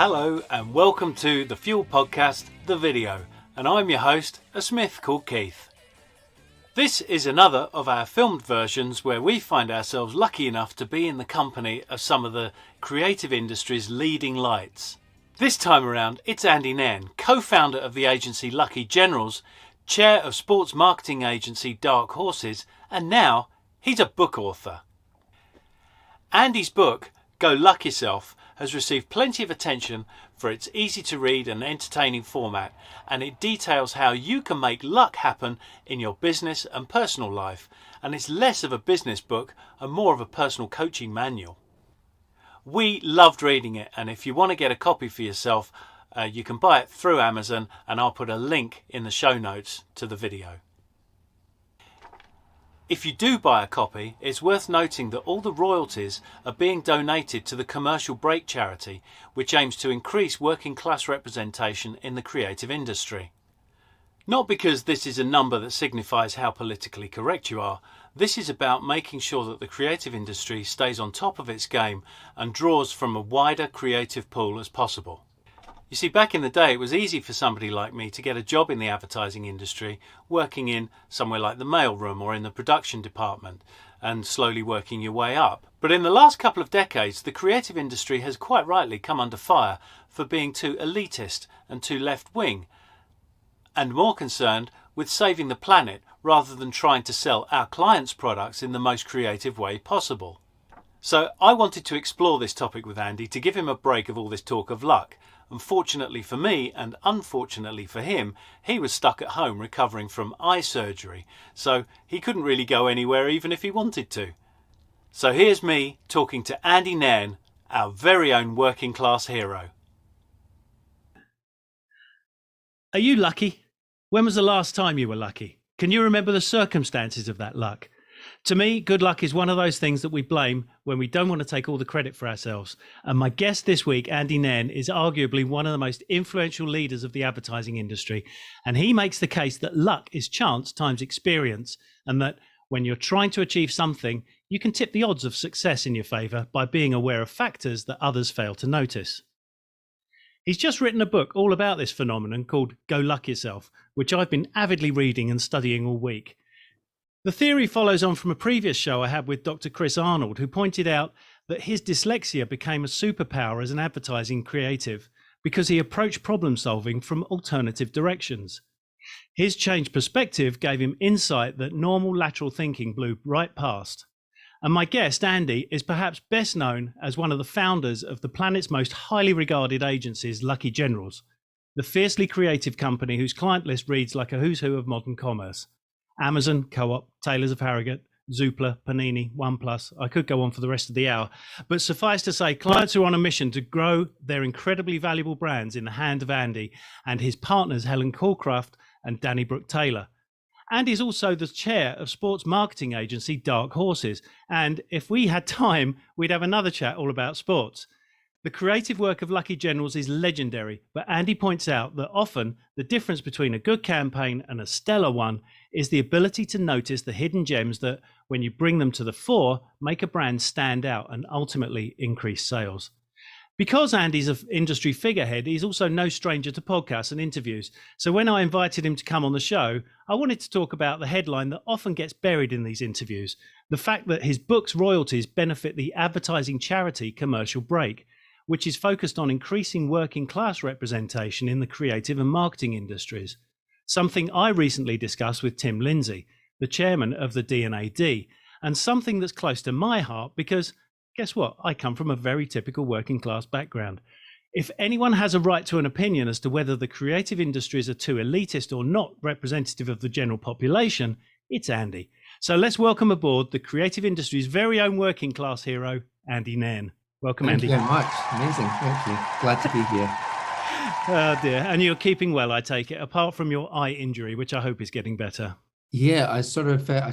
Hello and welcome to the Fuel Podcast, The Video, and I'm your host, a Smith called Keith. This is another of our filmed versions where we find ourselves lucky enough to be in the company of some of the creative industry's leading lights. This time around, it's Andy Nairn, co-founder of the agency Lucky Generals, chair of sports marketing agency Dark Horses, and now he's a book author. Andy's book, Go Luck Yourself, has received plenty of attention for its easy to read and entertaining format, and it details how you can make luck happen in your business and personal life, and it's less of a business book and more of a personal coaching manual. We loved reading it, and if you want to get a copy for yourself, you can buy it through Amazon, and I'll put a link in the show notes to the video. If you do buy a copy, it's worth noting that all the royalties are being donated to the Commercial Break charity, which aims to increase working class representation in the creative industry. Not because this is a number that signifies how politically correct you are, this is about making sure that the creative industry stays on top of its game and draws from a wider creative pool as possible. You see, back in the day, it was easy for somebody like me to get a job in the advertising industry, working in somewhere like the mailroom or in the production department, and slowly working your way up. But in the last couple of decades, the creative industry has quite rightly come under fire for being too elitist and too left-wing, and more concerned with saving the planet rather than trying to sell our clients' products in the most creative way possible. So I wanted to explore this topic with Andy to give him a break of all this talk of luck. Unfortunately for me and unfortunately for him, he was stuck at home recovering from eye surgery, so he couldn't really go anywhere even if he wanted to. So here's me talking to Andy Nairn, our very own working class hero. Are you lucky? When was the last time you were lucky? Can you remember the circumstances of that luck? To me, good luck is one of those things that we blame when we don't want to take all the credit for ourselves. And my guest this week, Andy Nairn, is arguably one of the most influential leaders of the advertising industry. And he makes the case that luck is chance times experience, and that when you're trying to achieve something, you can tip the odds of success in your favour by being aware of factors that others fail to notice. He's just written a book all about this phenomenon called Go Luck Yourself, which I've been avidly reading and studying all week. The theory follows on from a previous show I had with Dr. Chris Arnold, who pointed out that his dyslexia became a superpower as an advertising creative because he approached problem solving from alternative directions. His changed perspective gave him insight that normal lateral thinking blew right past. And my guest, Andy, is perhaps best known as one of the founders of the planet's most highly regarded agencies, Lucky Generals, the fiercely creative company whose client list reads like a who's who of modern commerce. Amazon, Co-op, Taylors of Harrogate, Zoopla, Panini, OnePlus. I could go on for the rest of the hour. But suffice to say, clients are on a mission to grow their incredibly valuable brands in the hand of Andy and his partners, Helen Colecraft and Danny Brooke Taylor. Andy is also the chair of sports marketing agency Dark Horses. And if we had time, we'd have another chat all about sports. The creative work of Lucky Generals is legendary, but Andy points out that often the difference between a good campaign and a stellar one is the ability to notice the hidden gems that, when you bring them to the fore, make a brand stand out and ultimately increase sales. Because Andy's an industry figurehead, he's also no stranger to podcasts and interviews. So when I invited him to come on the show, I wanted to talk about the headline that often gets buried in these interviews, the fact that his book's royalties benefit the advertising charity Commercial Break, which is focused on increasing working class representation in the creative and marketing industries. Something I recently discussed with Tim Lindsay, the chairman of the D&AD, and something that's close to my heart because, guess what? I come from a very typical working class background. If anyone has a right to an opinion as to whether the creative industries are too elitist or not representative of the general population, it's Andy. So let's welcome aboard the creative industry's very own working class hero, Andy Nairn. Welcome, Andy. Thank you very much. Amazing. Thank you. Glad to be here. Oh dear. And you're keeping well, I take it, apart from your eye injury, which I hope is getting better. Yeah, I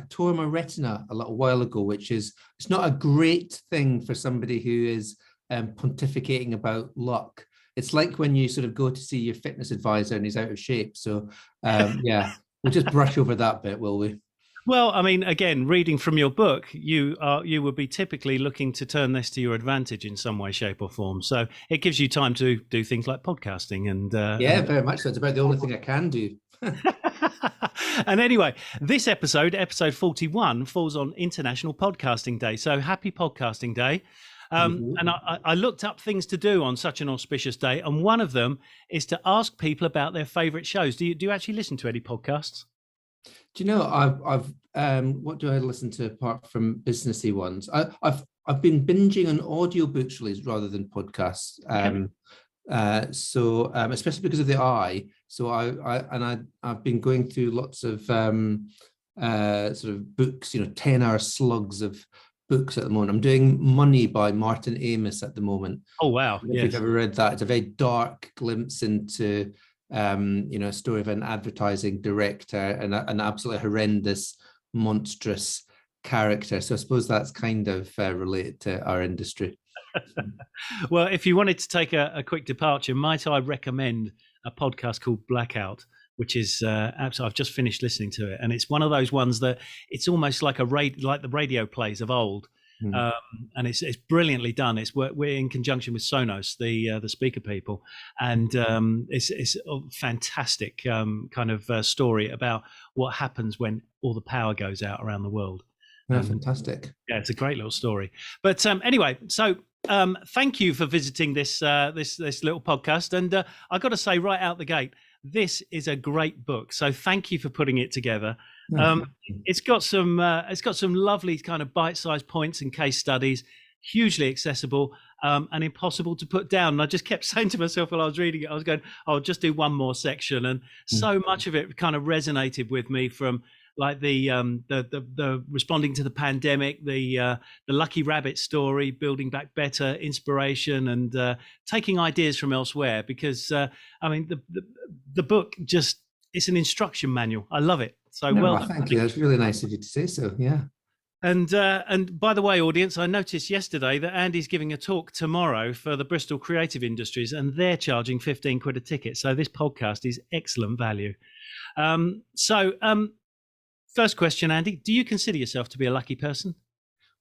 tore my retina a little while ago, which is, it's not a great thing for somebody who is pontificating about luck. It's like when you sort of go to see your fitness advisor and he's out of shape. So yeah, we'll just brush over that bit, will we? Well, I mean, again, reading from your book, you would be typically looking to turn this to your advantage in some way, shape, or form. So it gives you time to do things like podcasting and Yeah, very much so. It's about the only thing I can do. and anyway, this episode 41, falls on International Podcasting Day. So happy Podcasting Day. And I looked up things to do on such an auspicious day, and one of them is to ask people about their favorite shows. Do you actually listen to any podcasts? Do you know, I've what do I listen to apart from businessy ones? I've been binging on audiobooks really rather than podcasts. Okay. So especially because of the eye. So I've been going through lots of sort of books, 10-hour slugs of books at the moment. I'm doing Money by Martin Amis at the moment. Oh wow! If you've ever read that, it's a very dark glimpse into a story of an advertising director and an absolutely horrendous, monstrous character. So I suppose that's kind of related to our industry. Well, if you wanted to take a quick departure, might I recommend a podcast called Blackout, which is absolutely, I've just finished listening to it, and it's one of those ones that it's almost like like the radio plays of old, and it's brilliantly done. We're in conjunction with Sonos, the speaker people, and it's a fantastic kind of story about what happens when all the power goes out around the world. Fantastic. Yeah, it's a great little story. But anyway, so thank you for visiting this little podcast, and I got to say right out the gate, this is a great book. So thank you for putting it together. It's got some lovely kind of bite-sized points and case studies, hugely accessible and impossible to put down. And I just kept saying to myself while I was reading it, I was going, I'll just do one more section. And so much of it kind of resonated with me, from like the responding to the pandemic, the lucky rabbit story, building back better, inspiration, and taking ideas from elsewhere. Because I mean, the book just, it's an instruction manual. I love it. So well, thank you. That's really nice of you to say so. Yeah. And by the way, audience, I noticed yesterday that Andy's giving a talk tomorrow for the Bristol Creative Industries, and they're charging 15 quid a ticket. So this podcast is excellent value. First question, Andy, do you consider yourself to be a lucky person?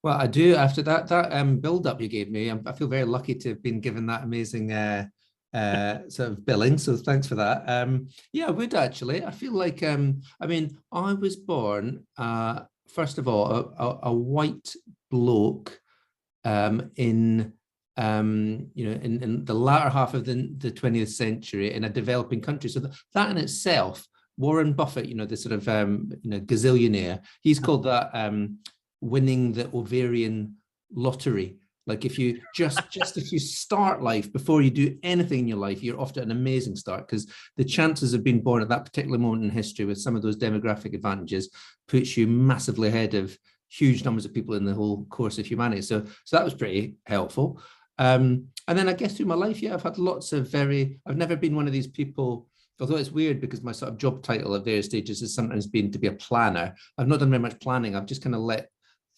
Well, I do. After that build-up you gave me, I feel very lucky to have been given that amazing sort of billing. So thanks for that. Yeah, I would actually. I feel like, I mean, I was born, first of all, a white bloke in the latter half of the 20th century in a developing country. So that in itself, Warren Buffett, the sort of gazillionaire, he's called that winning the ovarian lottery. Like if you if you start life before you do anything in your life, you're off to an amazing start, because the chances of being born at that particular moment in history with some of those demographic advantages puts you massively ahead of huge numbers of people in the whole course of humanity. So that was pretty helpful. And then I guess through my life, I've had lots of I've never been one of these people, although it's weird because my sort of job title at various stages has sometimes been to be a planner. I've not done very much planning. I've just kind of let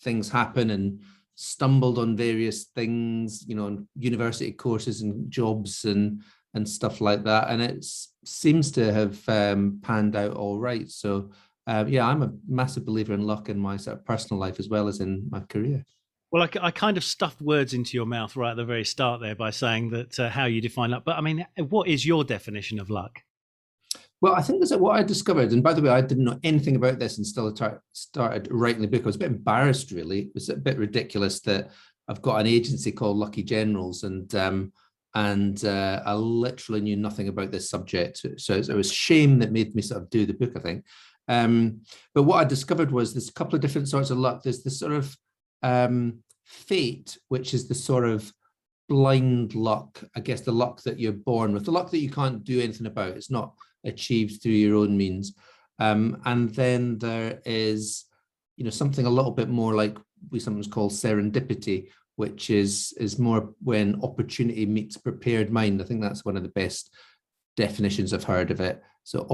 things happen and stumbled on various things, on university courses and jobs and stuff like that. And it seems to have panned out all right. So I'm a massive believer in luck in my sort of personal life as well as in my career. Well, I kind of stuffed words into your mouth right at the very start there by saying that how you define luck. But I mean, what is your definition of luck? Well, I think that's what I discovered. And by the way, I didn't know anything about this until I started writing the book. I was a bit embarrassed, really. It was a bit ridiculous that I've got an agency called Lucky Generals, and I literally knew nothing about this subject. So it was shame that made me sort of do the book, I think. But what I discovered was there's a couple of different sorts of luck. There's this sort of fate, which is the sort of blind luck, I guess, the luck that you're born with, the luck that you can't do anything about. It's not achieved through your own means. And then there is, something a little bit more like we sometimes call serendipity, which is more when opportunity meets prepared mind. I think that's one of the best definitions I've heard of it. So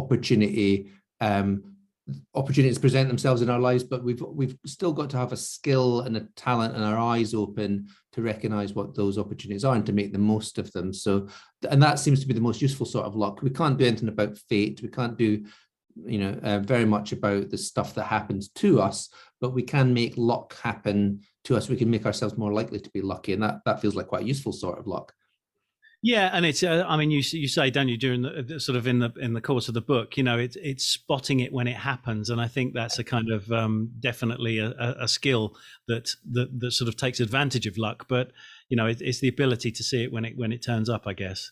opportunities present themselves in our lives, but we've still got to have a skill and a talent and our eyes open to recognize what those opportunities are and to make the most of them. So, and that seems to be the most useful sort of luck. We can't do anything about fate. We can't do very much about the stuff that happens to us, but we can make luck happen to us. We can make ourselves more likely to be lucky, and that feels like quite a useful sort of luck. Yeah, and it's I mean, you say, don't you, during the sort of in the course of the book, it's spotting it when it happens, and I think that's a kind of definitely a skill that sort of takes advantage of luck, but it's the ability to see it when it turns up, I guess.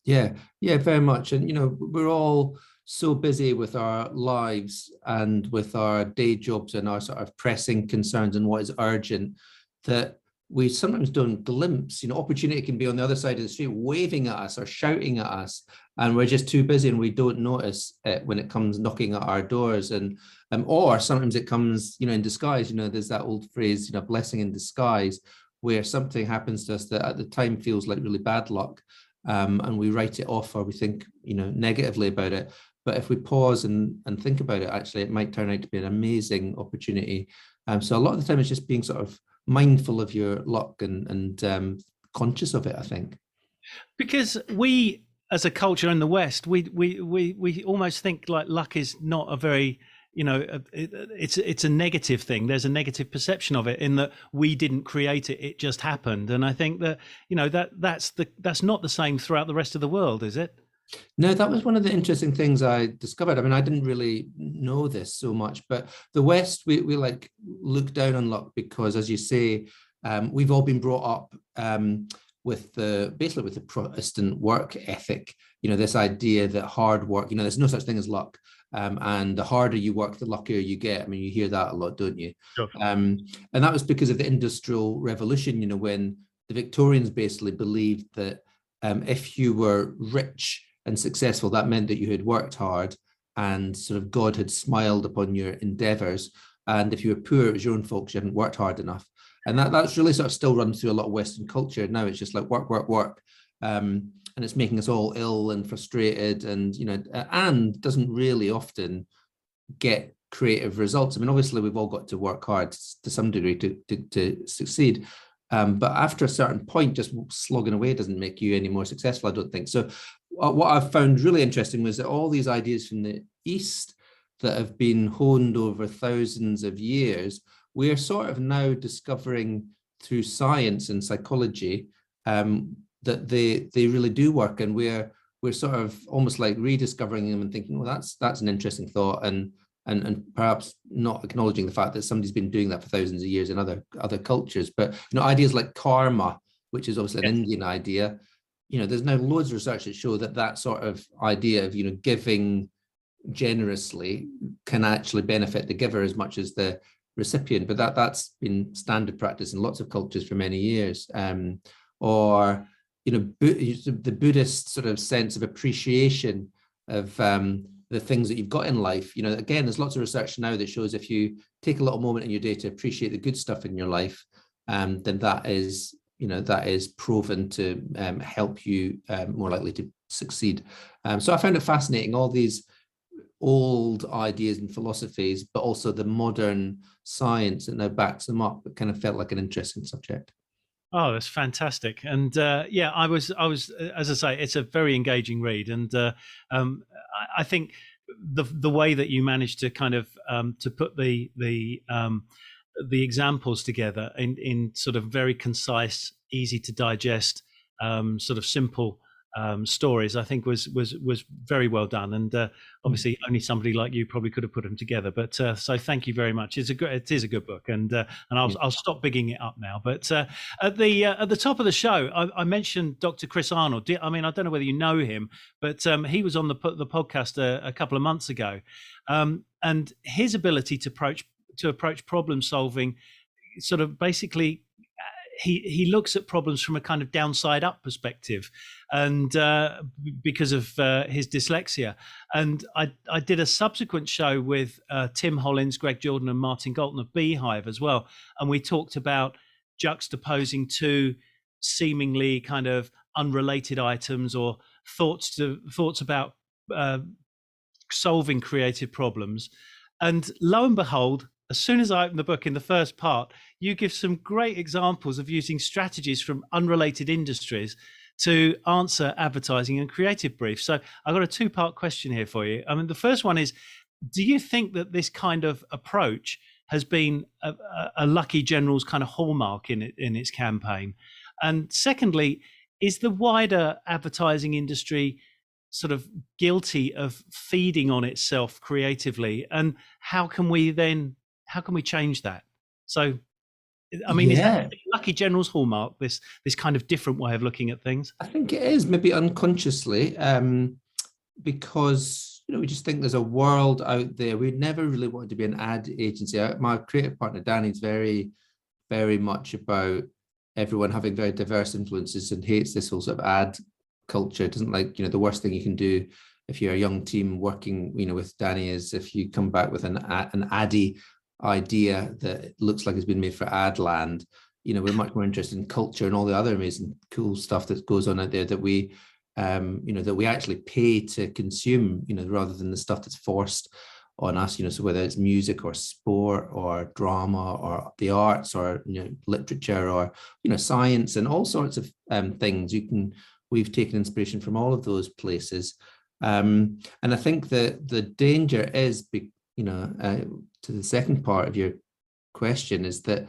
Yeah, very much. And we're all so busy with our lives and with our day jobs and our sort of pressing concerns and what is urgent, that we sometimes don't glimpse, opportunity can be on the other side of the street waving at us or shouting at us, and we're just too busy and we don't notice it when it comes knocking at our doors. And or sometimes it comes, in disguise. There's that old phrase, blessing in disguise, where something happens to us that at the time feels like really bad luck, and we write it off, or we think, negatively about it. But if we pause and think about it, actually, it might turn out to be an amazing opportunity. So a lot of the time, it's just being sort of mindful of your luck and conscious of it, I think. Because we, as a culture in the West, we almost think like luck is not a very, it's a negative thing. There's a negative perception of it in that we didn't create it; it just happened. And I think that that's not the same throughout the rest of the world, is it? No, that was one of the interesting things I discovered. I mean, I didn't really know this so much, but the West, we like look down on luck because, as you say, we've all been brought up with the Protestant work ethic. This idea that hard work, there's no such thing as luck. And the harder you work, the luckier you get. I mean, you hear that a lot, don't you? Sure. And that was because of the Industrial Revolution, when the Victorians basically believed that if you were rich and successful, that meant that you had worked hard and sort of God had smiled upon your endeavors. And if you were poor, it was your own fault, you hadn't worked hard enough. And that's really sort of still runs through a lot of Western culture. Now it's just like work, work, work. And it's making us all ill and frustrated, and doesn't really often get creative results. I mean, obviously we've all got to work hard to some degree to succeed. But after a certain point, just slogging away doesn't make you any more successful, I don't think. So what I've found really interesting was that all these ideas from the East that have been honed over thousands of years, we're sort of now discovering through science and psychology that they really do work. And we're sort of almost like rediscovering them and thinking, well, that's an interesting thought, and perhaps not acknowledging the fact that somebody's been doing that for thousands of years in other cultures. But ideas like karma, which is obviously an Indian idea, there's now loads of research that show that sort of idea of giving generously can actually benefit the giver as much as the recipient. But that's been standard practice in lots of cultures for many years. Or the Buddhist sort of sense of appreciation of the things that you've got in life. Again, there's lots of research now that shows if you take a little moment in your day to appreciate the good stuff in your life, then that is proven to help you more likely to succeed. So I found it fascinating, all these old ideas and philosophies, but also the modern science that now backs them up. It kind of felt like an interesting subject. Oh, that's fantastic. And I was, as I say, it's a very engaging read. And I think the way that you managed to kind of to put the examples together in sort of very concise, easy to digest, sort of simple stories, I think was very well done. And obviously only somebody like you probably could have put them together. But so thank you very much. It is a good book, and I'll stop bigging it up now. But at the top of the show, I mentioned Dr. Chris Arnold. I mean, I don't know whether you know him, but he was on the podcast a couple of months ago, and his ability to approach problem solving, sort of basically. He looks at problems from a kind of downside up perspective, and because of his dyslexia. And I did a subsequent show with Tim Hollins, Greg Jordan, and Martin Galton of Beehive as well, and we talked about juxtaposing two seemingly kind of unrelated items or thoughts about solving creative problems. And lo and behold, as soon as I open the book, in the first part, you give some great examples of using strategies from unrelated industries to answer advertising and creative briefs. So I've got a two-part question here for you. I mean, the first one is, do you think that this kind of approach has been a Lucky General's kind of hallmark in its campaign? And secondly, is the wider advertising industry sort of guilty of feeding on itself creatively? And how can we change that? So, I mean, is that Lucky General's hallmark, this kind of different way of looking at things? I think it is, maybe unconsciously, because we just think there's a world out there. We never really wanted to be an ad agency. My creative partner Danny's very, very much about everyone having very diverse influences and hates this whole sort of ad culture. Doesn't like, the worst thing you can do if you're a young team working, with Danny, is if you come back with an addy idea that looks like it's been made for ad land. We're much more interested in culture and all the other amazing cool stuff that goes on out there that we that we actually pay to consume, rather than the stuff that's forced on us, so whether it's music or sport or drama or the arts or literature or science and all sorts of things. We've taken inspiration from all of those places, and I think that the danger is, to the second part of your question, is that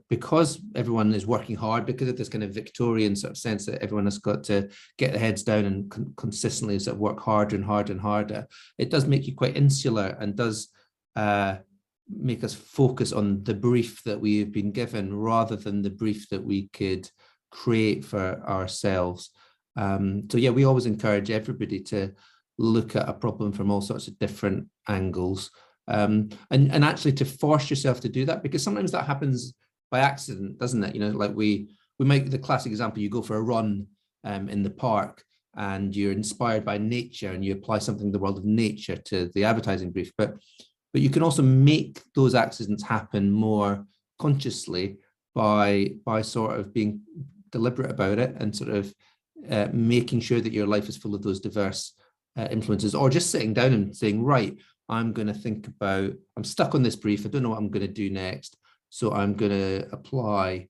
because everyone is working hard, because of this kind of Victorian sort of sense that everyone has got to get their heads down and consistently sort of work harder and harder and harder, it does make you quite insular and does make us focus on the brief that we have been given rather than the brief that we could create for ourselves. So yeah, we always encourage everybody to look at a problem from all sorts of different angles. And actually to force yourself to do that, because sometimes that happens by accident, doesn't it? Like we make the classic example, you go for a run in the park and you're inspired by nature and you apply something in the world of nature to the advertising brief, but you can also make those accidents happen more consciously by sort of being deliberate about it and sort of making sure that your life is full of those diverse influences, or just sitting down and saying, right, I'm going to think about, I'm stuck on this brief, I don't know what I'm going to do next, so I'm going to apply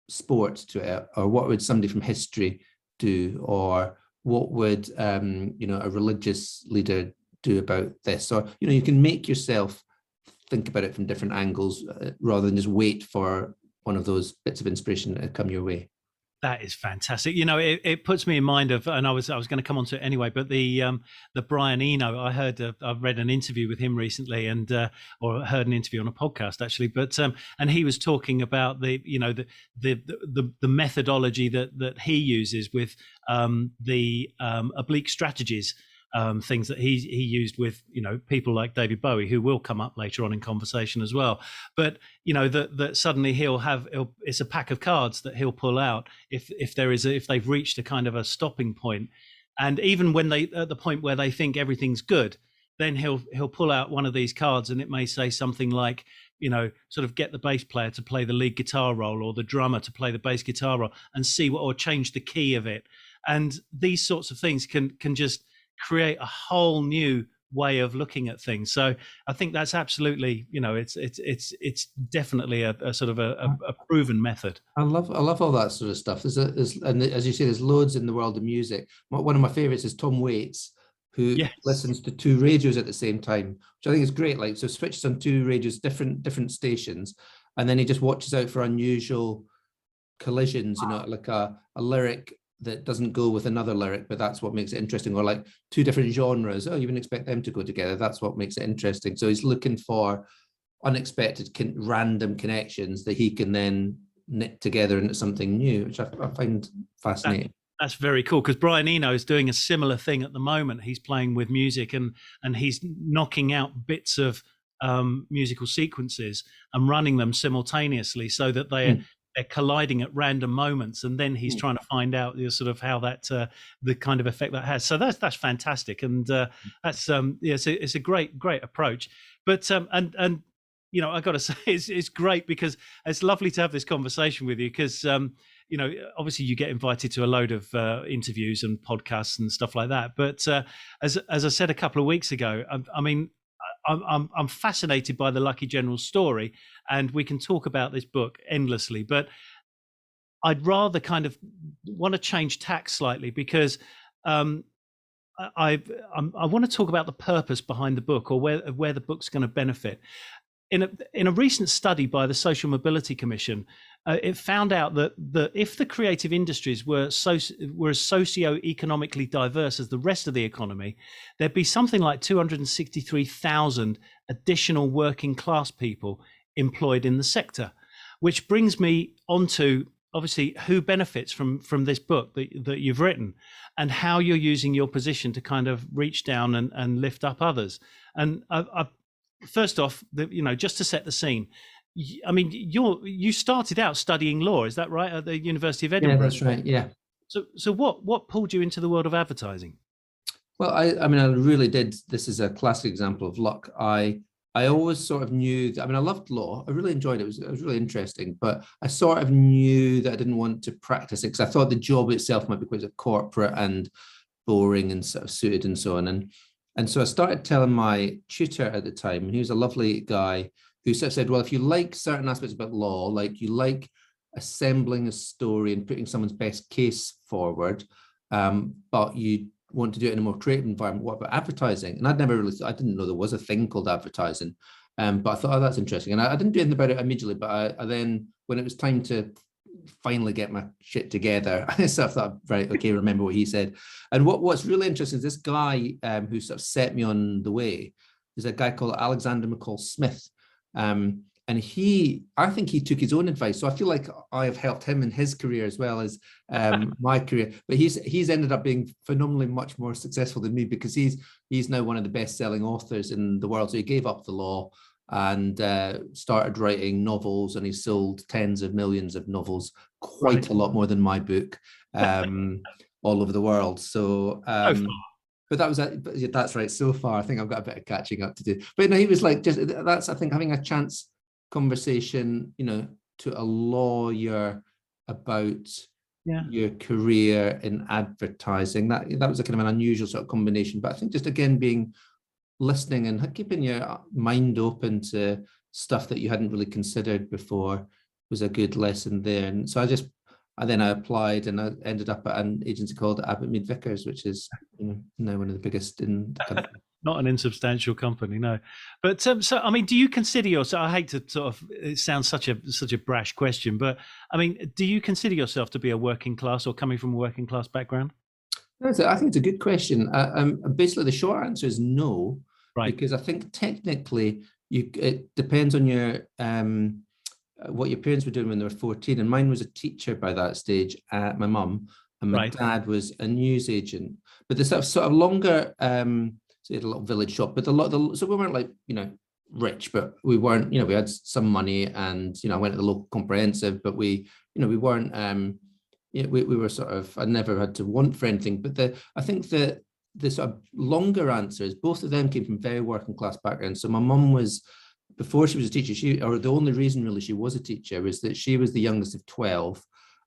sports to it, or what would somebody from history do, or what would a religious leader do about this? Or you can make yourself think about it from different angles rather than just wait for one of those bits of inspiration to come your way. That is fantastic. It puts me in mind of, and I was going to come on to it anyway, but the Brian Eno, I've read an interview with him recently, and or heard an interview on a podcast actually, but and he was talking about the methodology that he uses with the oblique strategies. Things that he used with people like David Bowie, who will come up later on in conversation as well. But that suddenly it's a pack of cards that he'll pull out if they've reached a kind of a stopping point, and even when they at the point where they think everything's good, then he'll pull out one of these cards and it may say something like, sort of get the bass player to play the lead guitar role or the drummer to play the bass guitar role and see or change the key of it, and these sorts of things can just create a whole new way of looking at things. So I think that's absolutely, it's definitely a sort of a proven method. I love all that sort of stuff. And as you say, there's loads in the world of music. One of my favorites is Tom Waits, who listens to two radios at the same time, which I think is great. Like, so switches on two radios, different stations, and then he just watches out for unusual collisions, like a lyric that doesn't go with another lyric, but that's what makes it interesting. Or like two different genres, you wouldn't expect them to go together, that's what makes it interesting. So he's looking for unexpected random connections that he can then knit together into something new, which I find fascinating. That's very cool, because Brian Eno is doing a similar thing at the moment. He's playing with music and he's knocking out bits of musical sequences and running them simultaneously so that they're colliding at random moments, and then he's trying to find out sort of how that the kind of effect that has. So that's fantastic, and that's it's a great approach. But and I got to say it's great, because it's lovely to have this conversation with you, because obviously you get invited to a load of interviews and podcasts and stuff like that. But as I said a couple of weeks ago, I mean, I'm fascinated by the Lucky General story, and we can talk about this book endlessly, but I'd rather kind of want to change tack slightly because um, I want to talk about the purpose behind the book, or where the book's going to benefit. In a recent study by the Social Mobility Commission, it found out that if the creative industries were as socio-economically diverse as the rest of the economy, there'd be something like 263,000 additional working class people employed in the sector, which brings me onto obviously who benefits from this book that you've written, and how you're using your position to kind of reach down and lift up others. And first off, just to set the scene, I mean, you started out studying law, is that right, at the University of Edinburgh? Yeah, that's right. Yeah. So what pulled you into the world of advertising? Well, I mean, I really did. This is a classic example of luck. I always sort of knew that, I mean, I loved law. I really enjoyed it. It was really interesting, but I sort of knew that I didn't want to practice it because I thought the job itself might be quite corporate and boring and sort of suited and so on. And so I started telling my tutor at the time, and he was a lovely guy who sort of said, well, if you like certain aspects about law, like you like assembling a story and putting someone's best case forward, but you want to do it in a more creative environment, what about advertising? And I didn't know there was a thing called advertising, but I thought, oh, that's interesting. And I didn't do anything about it immediately, but I then, when it was time to finally get my shit together, I sort of thought, right, okay, remember what he said. And what's really interesting is this guy who sort of set me on the way is a guy called Alexander McCall Smith. And I think he took his own advice. So I feel like I have helped him in his career as well as my career. But he's ended up being phenomenally much more successful than me, because he's now one of the best-selling authors in the world. So he gave up the law and started writing novels, and he sold tens of millions of novels, quite a lot more than my book, all over the world. So but that's right. So far, I think I've got a bit of catching up to do. But no, he was like, that's, I think, having a chance conversation, to a lawyer about your career in advertising. That was a kind of an unusual sort of combination. But I think just again being listening and keeping your mind open to stuff that you hadn't really considered before was a good lesson there. And so I then applied, and I ended up at an agency called Abbott Mead Vickers, which is now one of the biggest in the country. Not an insubstantial company, no. But so I mean, do you consider yourself? I hate to sort of, it sounds such a brash question, but I mean, do you consider yourself to be a working class or coming from a working class background? I think it's a good question. Basically, the short answer is no, right? Because I think technically it depends on your what your parents were doing when they were 14, and mine was a teacher by that stage, my mum, and my dad was a newsagent. But the sort of longer, so he had a little village shop, but so we weren't like, rich, but we weren't, we had some money, and, I went to the local comprehensive, but we weren't, we were sort of, I never had to want for anything. But I think the sort of longer answer is both of them came from very working class backgrounds. So my mum was, before she was a teacher, or the only reason really she was a teacher was that she was the youngest of 12,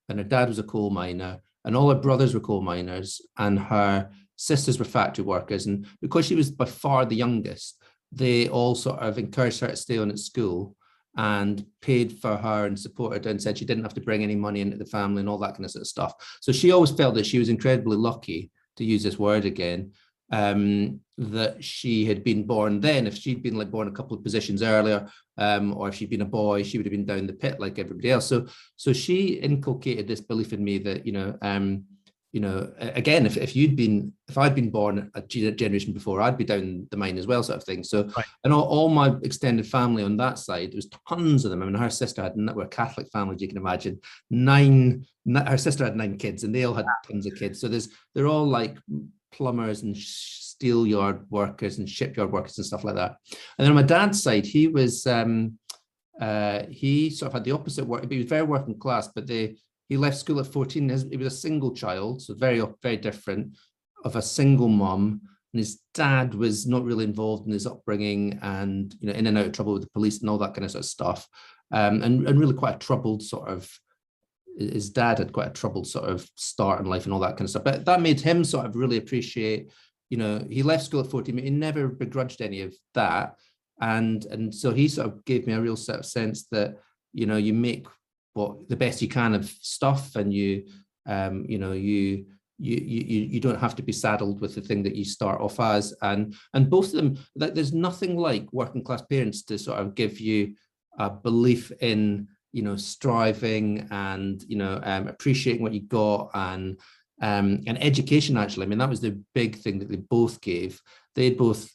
and her dad was a coal miner, and all her brothers were coal miners, and her sisters were factory workers. And because she was by far the youngest, they all sort of encouraged her to stay on at school and paid for her and supported her and said she didn't have to bring any money into the family and all that kind of sort of stuff. So she always felt that she was incredibly lucky, to use this word again, that she had been born then. If she'd been like born a couple of positions earlier, or if she'd been a boy, she would have been down the pit like everybody else. So she inculcated this belief in me that, again, if I'd been born a generation before, I'd be down the mine as well, sort of thing. So, and all my extended family on that side, there was tons of them. I mean, her sister we're a Catholic family, as you can imagine. Her sister had 9 kids, and they all had tons of kids. So they're all like plumbers and steel yard workers and shipyard workers and stuff like that. And then on my dad's side, he was, he sort of had the opposite work. He was very working class, but he left school at 14. He was a single child, so very, very different, of a single mum. And his dad was not really involved in his upbringing, and in and out of trouble with the police and all that kind of sort of stuff. And really quite a troubled sort of, his dad had quite a troubled sort of start in life and all that kind of stuff. But that made him sort of really appreciate, he left school at 14, but he never begrudged any of that. And so he sort of gave me a real sort of sense that, you make the best you can of stuff, and you You don't have to be saddled with the thing that you start off as, and both of them, like, there's nothing like working class parents to sort of give you a belief in striving and appreciating what you got, and education. Actually, I mean, that was the big thing that they both gave. They both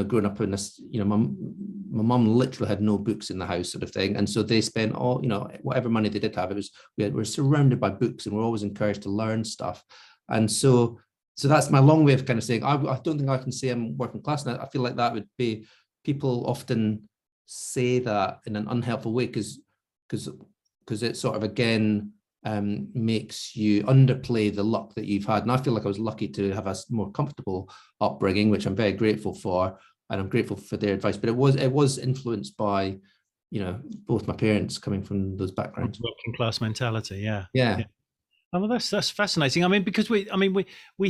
grown up in this, my mum literally had no books in the house, sort of thing, and so they spent all whatever money they did have, it was we're surrounded by books, and we're always encouraged to learn stuff. And so that's my long way of kind of saying I don't think I can say I'm working class, and I feel like that would be, people often say that in an unhelpful way because it sort of again makes you underplay the luck that you've had. And I feel like I was lucky to have a more comfortable upbringing, which I'm very grateful for, and I'm grateful for their advice. But it was influenced by both my parents coming from those backgrounds. Working class mentality, yeah. Yeah. Oh, well, that's fascinating. I mean, because we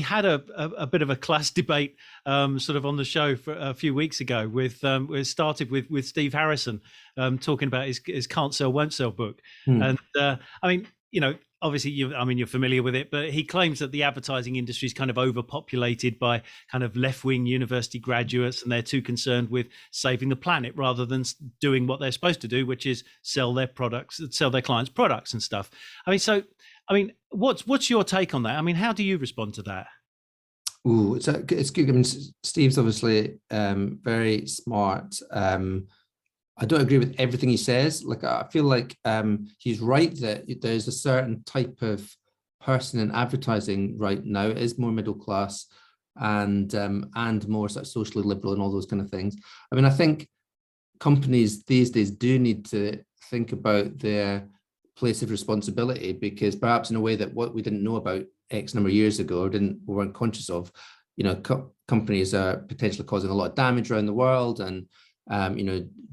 had a bit of a class debate sort of on the show for a few weeks ago. We started with Steve Harrison talking about his Can't Sell, Won't Sell book, and I mean, obviously you're familiar with it, but he claims that the advertising industry is kind of overpopulated by kind of left-wing university graduates, and they're too concerned with saving the planet rather than doing what they're supposed to do, which is sell their clients' products and stuff. I mean, what's your take on that? I mean, how do you respond to that? Ooh, it's good. I mean, Steve's obviously very smart. I don't agree with everything he says. Like, I feel like he's right that there's a certain type of person in advertising right now. It is more middle class and more sort of socially liberal and all those kind of things. I mean, I think companies these days do need to think about their place of responsibility, because perhaps in a way that what we didn't know about X number of years ago, or weren't conscious of, companies are potentially causing a lot of damage around the world, and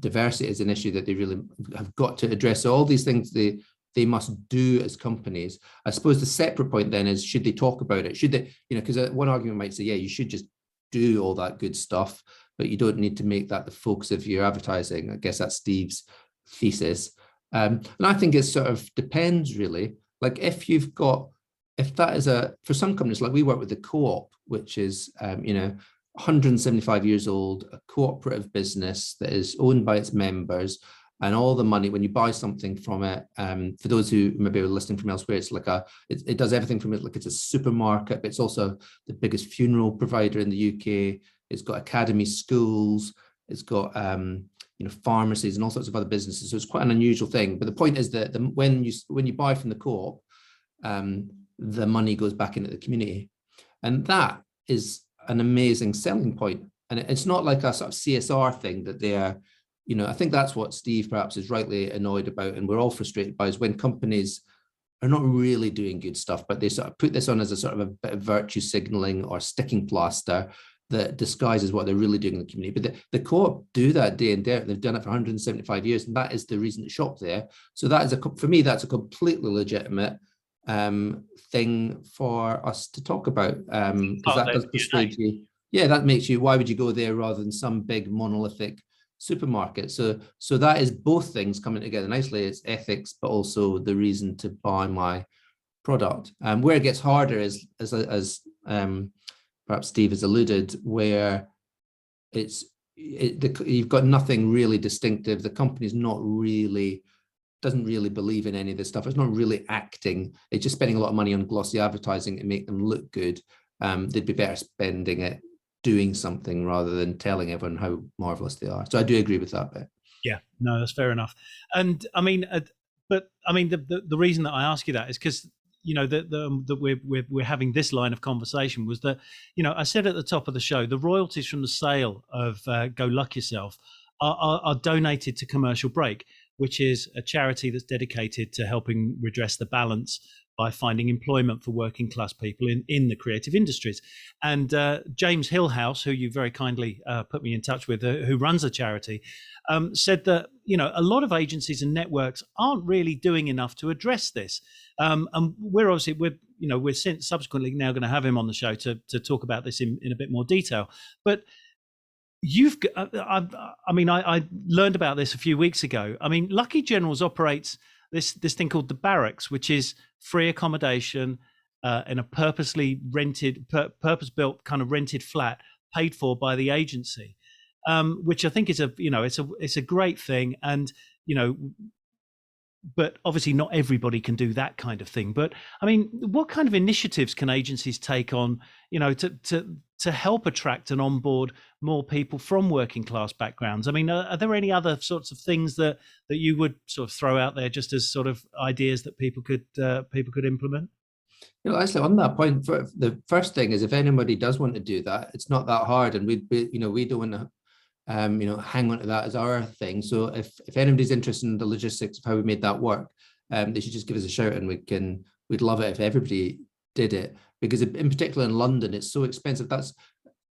diversity is an issue that they really have got to address. So all these things they must do as companies. I suppose the separate point then is, should they talk about it? Should they, because one argument might say, yeah, you should just do all that good stuff, but you don't need to make that the focus of your advertising. I guess that's Steve's thesis. And I think it sort of depends, really. Like, if that is for some companies, like we work with the Co-op, which is 175 years old, a cooperative business that is owned by its members, and all the money, when you buy something from it, for those who maybe are listening from elsewhere, it's like it does everything from it, like it's a supermarket, but it's also the biggest funeral provider in the UK. It's got academy schools, it's got pharmacies and all sorts of other businesses. So it's quite an unusual thing. But the point is that when you buy from the Co-op, the money goes back into the community, and that is an amazing selling point. And it's not like a sort of CSR thing that they are. I think that's what Steve perhaps is rightly annoyed about, and we're all frustrated by, is when companies are not really doing good stuff, but they sort of put this on as a sort of a bit of virtue signaling or sticking plaster that disguises what they're really doing in the community. But the Co-op do that day in day out. They've done it for 175 years, and that is the reason to shop there. So that is for me, that's a completely legitimate thing for us to talk about, because that does persuade you. Yeah, that makes you, why would you go there rather than some big monolithic supermarket? So that is both things coming together nicely. It's ethics, but also the reason to buy my product. Where it gets harder is, as perhaps Steve has alluded, where you've got nothing really distinctive. The company's doesn't really believe in any of this stuff. It's not really acting. It's just spending a lot of money on glossy advertising to make them look good. They'd be better spending it doing something rather than telling everyone how marvelous they are. So I do agree with that bit. Yeah, no, that's fair enough. And I mean, the reason that I ask you that is because that we're having this line of conversation was that, I said at the top of the show, the royalties from the sale of Go Luck Yourself are donated to Commercial Break, which is a charity that's dedicated to helping redress the balance by finding employment for working class people in the creative industries. And James Hillhouse, who you very kindly put me in touch with, who runs a charity, said that, a lot of agencies and networks aren't really doing enough to address this. And we're since subsequently now going to have him on the show to talk about this in a bit more detail. But I learned about this a few weeks ago. I mean, Lucky Generals operates this thing called the Barracks, which is free accommodation, in a purposely rented, purpose-built kind of rented flat paid for by the agency, which I think is it's a great thing. And, but obviously not everybody can do that kind of thing. But I mean, what kind of initiatives can agencies take on, to help attract and onboard more people from working class backgrounds? I mean, are there any other sorts of things that you would sort of throw out there just as sort of ideas that people could implement? Actually, on that point, the first thing is, if anybody does want to do that, it's not that hard, and we don't want to hang on to that as our thing. So if anybody's interested in the logistics of how we made that work, they should just give us a shout, and we'd love it if everybody did it, because in particular in London, it's so expensive. That's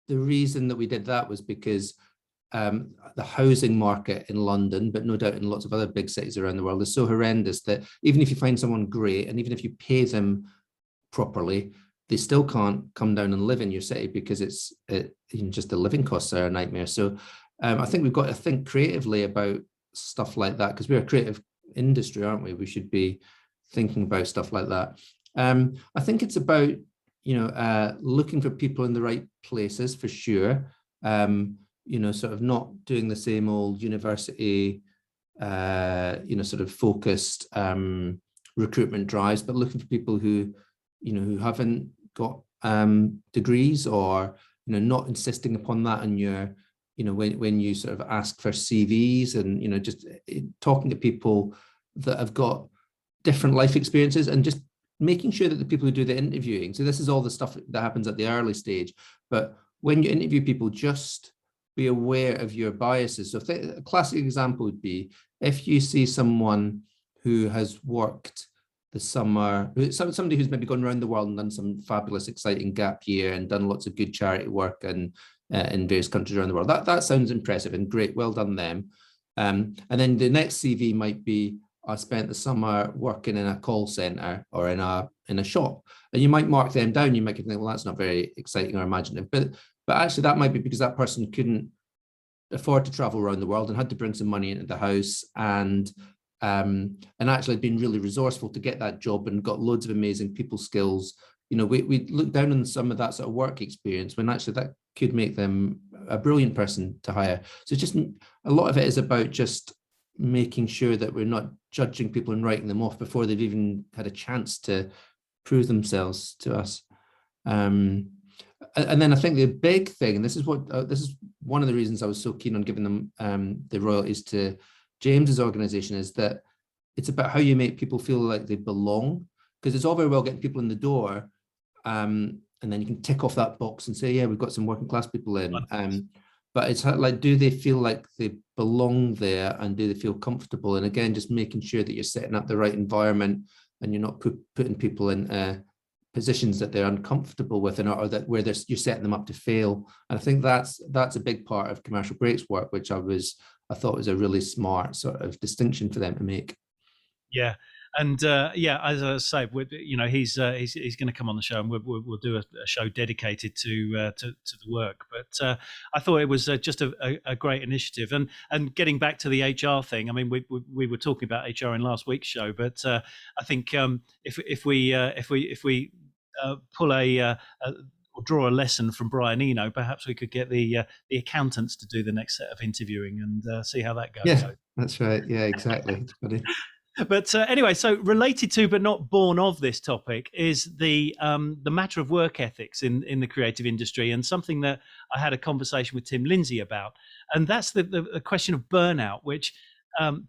the reason that we did that, was because the housing market in London, but no doubt in lots of other big cities around the world, is so horrendous that even if you find someone great, and even if you pay them properly, they still can't come down and live in your city, because just the living costs are a nightmare. So I think we've got to think creatively about stuff like that, because we're a creative industry, aren't we? We should be thinking about stuff like that. I think it's about looking for people in the right places, for sure. Sort of not doing the same old university sort of focused recruitment drives, but looking for people who haven't got degrees, or not insisting upon that. And when you sort of ask for CVs, and just talking to people that have got different life experiences, and just making sure that the people who do the interviewing, so this is all the stuff that happens at the early stage, but when you interview people, just be aware of your biases. So a classic example would be, if you see someone who has worked the summer, somebody who's maybe gone around the world and done some fabulous, exciting gap year, and done lots of good charity work and in various countries around the world. That sounds impressive and great. Well done them. And then the next CV might be, I spent the summer working in a call center or in a shop. And you might mark them down. You might think, well, that's not very exciting or imaginative. But actually, that might be because that person couldn't afford to travel around the world and had to bring some money into the house, and actually been really resourceful to get that job, and got loads of amazing people skills. We look down on some of that sort of work experience, when actually that could make them a brilliant person to hire. So just a lot of it is about just making sure that we're not judging people and writing them off before they've even had a chance to prove themselves to us. And then I think the big thing, and this is one of the reasons I was so keen on giving them the royalties to James's organization, is that it's about how you make people feel like they belong. Because it's all very well getting people in the door, and then you can tick off that box and say, yeah, we've got some working class people in. But it's like, do they feel like they belong there, and do they feel comfortable? And again, just making sure that you're setting up the right environment, and you're not putting people in positions that they're uncomfortable with, or that where you're setting them up to fail. And I think that's a big part of Commercial Break's work, which I thought was a really smart sort of distinction for them to make. Yeah. And as I say, he's going to come on the show, and we'll do a show dedicated to the work. But I thought it was just a great initiative. And getting back to the HR thing, I mean, we were talking about HR in last week's show, but I think if we pull or draw a lesson from Brian Eno, perhaps we could get the accountants to do the next set of interviewing and see how that goes. Yeah, that's right. Yeah, exactly. It's funny. But anyway, so related to but not born of this topic is the matter of work ethics in the creative industry, and something that I had a conversation with Tim Lindsay about, and that's the question of burnout, which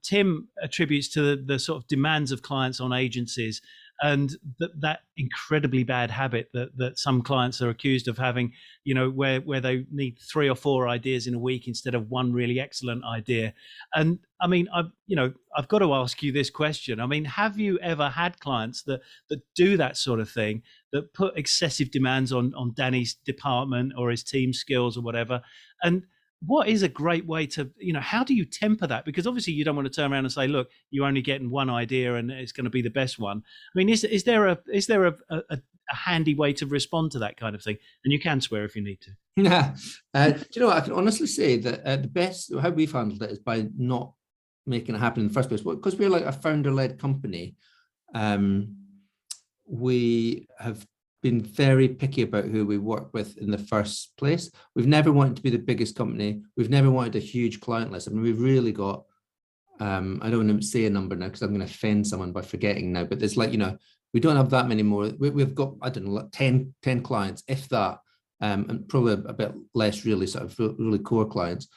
Tim attributes to the sort of demands of clients on agencies, and that incredibly bad habit that some clients are accused of having, where they need 3 or 4 ideas in a week instead of one really excellent idea. And I mean, I've got to ask you this question. I mean, have you ever had clients that do that sort of thing, that put excessive demands on Danny's department or his team skills or whatever? And what is a great way to, how do you temper that? Because obviously you don't want to turn around and say, look, you're only getting one idea and it's going to be the best one. I mean, is there a handy way to respond to that kind of thing? And you can swear if you need to. Yeah. Do you know what? I can honestly say that the best, how we've handled it is by not making it happen in the first place. Because we're like a founder-led company, we have been very picky about who we work with in the first place. We've never wanted to be the biggest company. We've never wanted a huge client list. I mean, we've really got, I don't want to say a number now because I'm going to offend someone by forgetting now, but there's like, we don't have that many more. We've got, I don't know, like 10 clients, if that, and probably a bit less really sort of really core clients.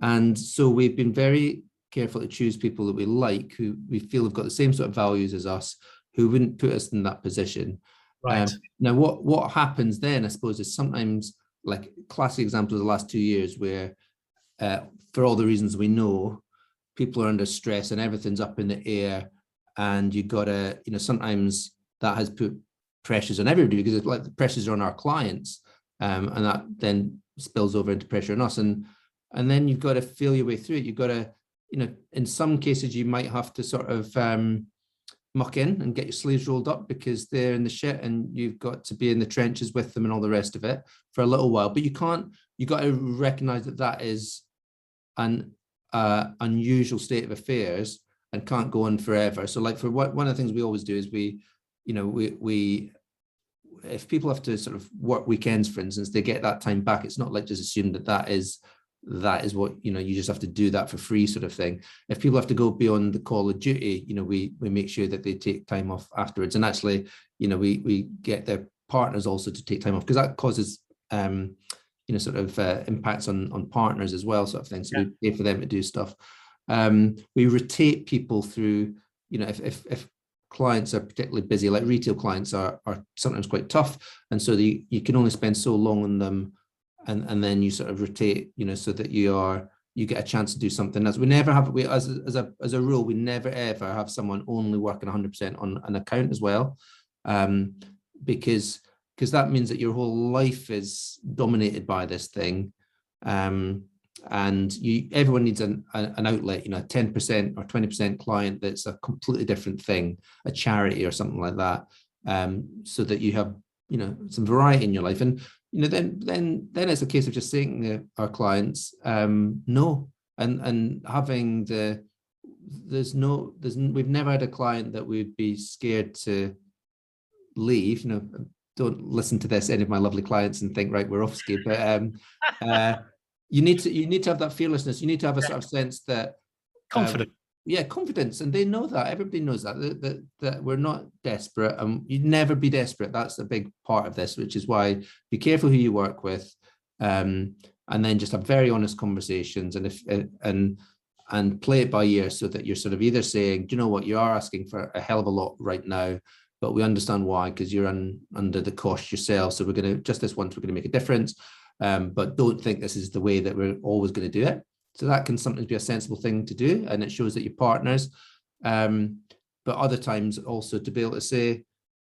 And so we've been very careful to choose people that we like, who we feel have got the same sort of values as us, who wouldn't put us in that position. Right. Now, what happens then, I suppose, is sometimes, like classic example of the last 2 years where, for all the reasons we know, people are under stress and everything's up in the air, and you got to, sometimes that has put pressures on everybody because it's like the pressures are on our clients, and that then spills over into pressure on us. And then you've got to feel your way through it. You've got to, in some cases you might have to sort of muck in and get your sleeves rolled up because they're in the shit, and you've got to be in the trenches with them and all the rest of it for a little while. But you got to recognize that is an unusual state of affairs and can't go on forever. So like one of the things we always do is we if people have to sort of work weekends, for instance, they get that time back. It's not like just assume that is what, you just have to do that for free sort of thing. If people have to go beyond the call of duty, we make sure that they take time off afterwards. And actually, we get their partners also to take time off, because that causes sort of impacts on partners as well, sort of thing. So yeah, we pay for them to do stuff. We rotate people through, if clients are particularly busy, like retail clients are sometimes quite tough, and so you can only spend so long on them, and then you sort of rotate, so that you get a chance to do something else. We never have, as a rule, we never ever have someone only working 100% on an account as well, because that means that your whole life is dominated by this thing, and everyone needs an outlet, a 10% or 20% client that's a completely different thing, a charity or something like that, so that you have some variety in your life. And then it's a case of just saying to our clients no, and having we've never had a client that we'd be scared to leave. Don't listen to this, any of my lovely clients, and think, right, we're off ski, but you need to have that fearlessness. You need to have a sort of sense that confidence, and they know that. Everybody knows that we're not desperate, and you'd never be desperate. That's a big part of this, which is why be careful who you work with, and then just have very honest conversations, and play it by ear, so that you're sort of either saying, do you know what, you are asking for a hell of a lot right now, but we understand why, because you're under the cost yourself. So we're going to, just this once, we're going to make a difference, but don't think this is the way that we're always going to do it. So that can sometimes be a sensible thing to do, and it shows that you're partners. But other times also to be able to say,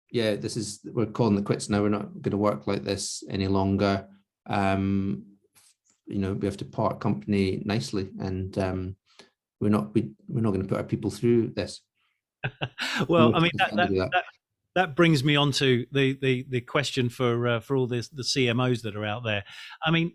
yeah, we're calling it quits now. We're not going to work like this any longer. We have to part company nicely, and we're not going to put our people through this. Well, I mean, that brings me on to the question for all the CMOs that are out there. I mean,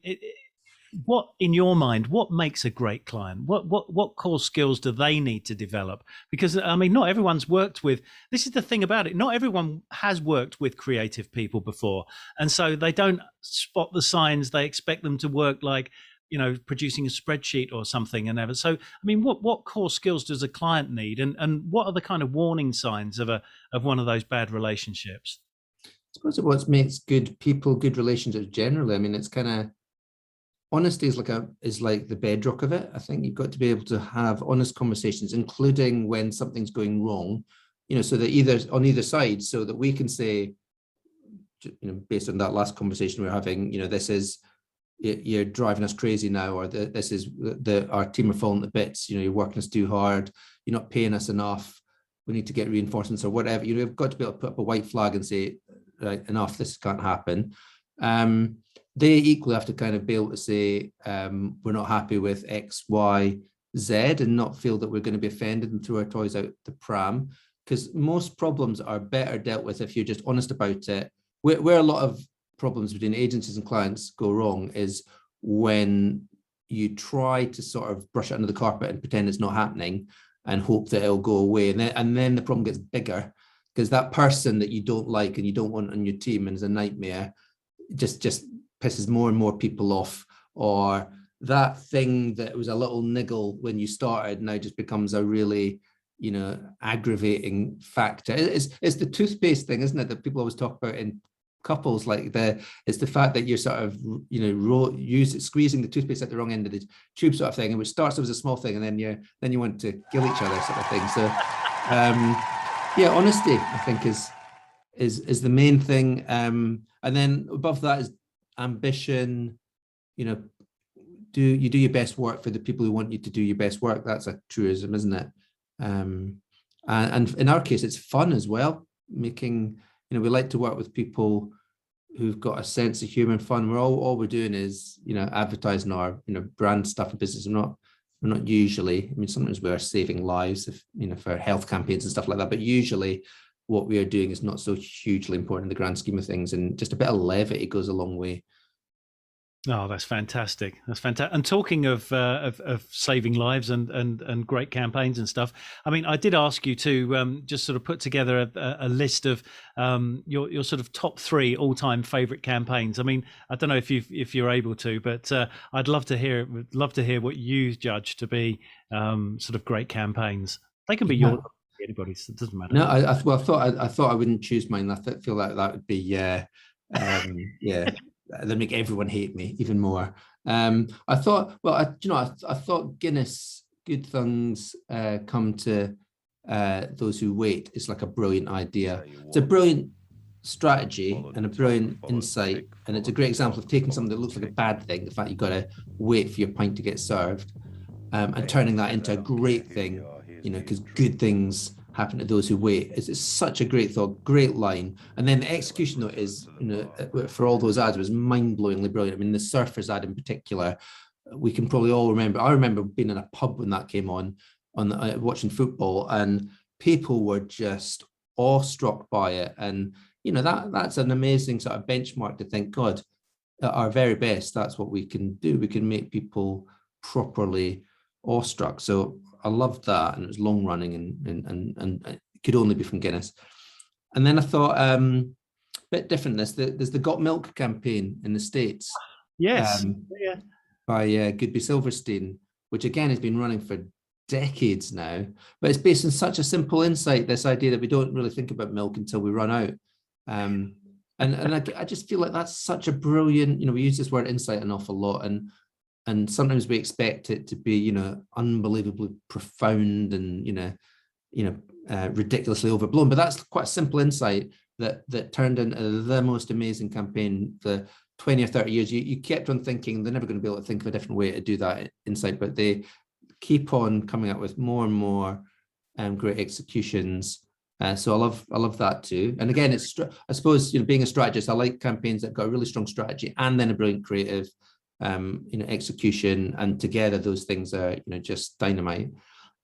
what, in your mind, what makes a great client? What core skills do they need to develop? Because I mean, not everyone's worked with. This is the thing about it. Not everyone has worked with creative people before, and so they don't spot the signs. They expect them to work like, producing a spreadsheet or something, and ever. So, I mean, what core skills does a client need, and what are the kind of warning signs of one of those bad relationships? I suppose what makes good people, good relationships generally. I mean, it's kind of, honesty is like the bedrock of it. I think you've got to be able to have honest conversations, including when something's going wrong, so that on either side, so that we can say, based on that last conversation we're having, this is, you're driving us crazy now, or this is our team are falling to bits. You're working us too hard. You're not paying us enough. We need to get reinforcements or whatever. You've got to be able to put up a white flag and say, right, enough. This can't happen. They equally have to kind of be able to say, we're not happy with X, Y, Z, and not feel that we're going to be offended and throw our toys out the pram. Because most problems are better dealt with if you're just honest about it. Where a lot of problems between agencies and clients go wrong is when you try to sort of brush it under the carpet and pretend it's not happening and hope that it'll go away, and then the problem gets bigger because that person that you don't like and you don't want on your team and is a nightmare just pisses more and more people off, or that thing that was a little niggle when you started now just becomes a really, aggravating factor. It's the toothpaste thing, isn't it, that people always talk about in couples, like it's the fact that you're sort of squeezing the toothpaste at the wrong end of the tube, sort of thing, and which starts as a small thing, and then you want to kill each other, sort of thing. So honesty, I think, is the main thing, and then above that is ambition. Do your best work for the people who want you to do your best work. That's a truism, isn't it? And in our case, it's fun as well. Making, we like to work with people who've got a sense of humor and fun. We're all we're doing is, advertising our, brand stuff and business. We're not usually, sometimes we are saving lives, for health campaigns and stuff like that, but usually what we are doing is not so hugely important in the grand scheme of things, and just a bit of levity goes a long way. Oh, that's fantastic. That's fantastic. And talking of saving lives and great campaigns and stuff, I did ask you to just sort of put together a list of your sort of top 3 all-time favorite campaigns. I don't know if you're able to, but I'd love to hear what you judge to be sort of great campaigns. They can be yours, anybody's. It doesn't matter. No, I thought I wouldn't choose mine. I feel like that would be that make everyone hate me even more. I thought Guinness, good things come to those who wait. It's like a brilliant idea. It's a brilliant strategy and a brilliant insight, and it's a great example of taking something that looks like a bad thing, the fact you've got to wait for your pint to get served, and turning that into a great thing, because good things happen to those who wait. It's such a great thought, great line. And then the execution, though, is, for all those ads, was mind-blowingly brilliant. The Surfers ad in particular, we can probably all remember. I remember being in a pub when that came on watching football, and people were just awestruck by it. And, that's an amazing sort of benchmark to think, God, at our very best, that's what we can do. We can make people properly awestruck. So I loved that, and it was long running and it could only be from Guinness. And then I thought, bit different. There's the Got Milk campaign in the States. Yes. By Goodby Silverstein, which again has been running for decades now, but it's based on such a simple insight, this idea that we don't really think about milk until we run out. And I just feel like that's such a brilliant, we use this word insight an awful lot, and sometimes we expect it to be, unbelievably profound and, ridiculously overblown. But that's quite a simple insight that turned into the most amazing campaign for 20 or 30 years. You kept on thinking they're never going to be able to think of a different way to do that insight, but they keep on coming up with more and more great executions. So I love that too. And again, it's, I suppose, being a strategist, I like campaigns that got a really strong strategy and then a brilliant creative execution, and together those things are just dynamite.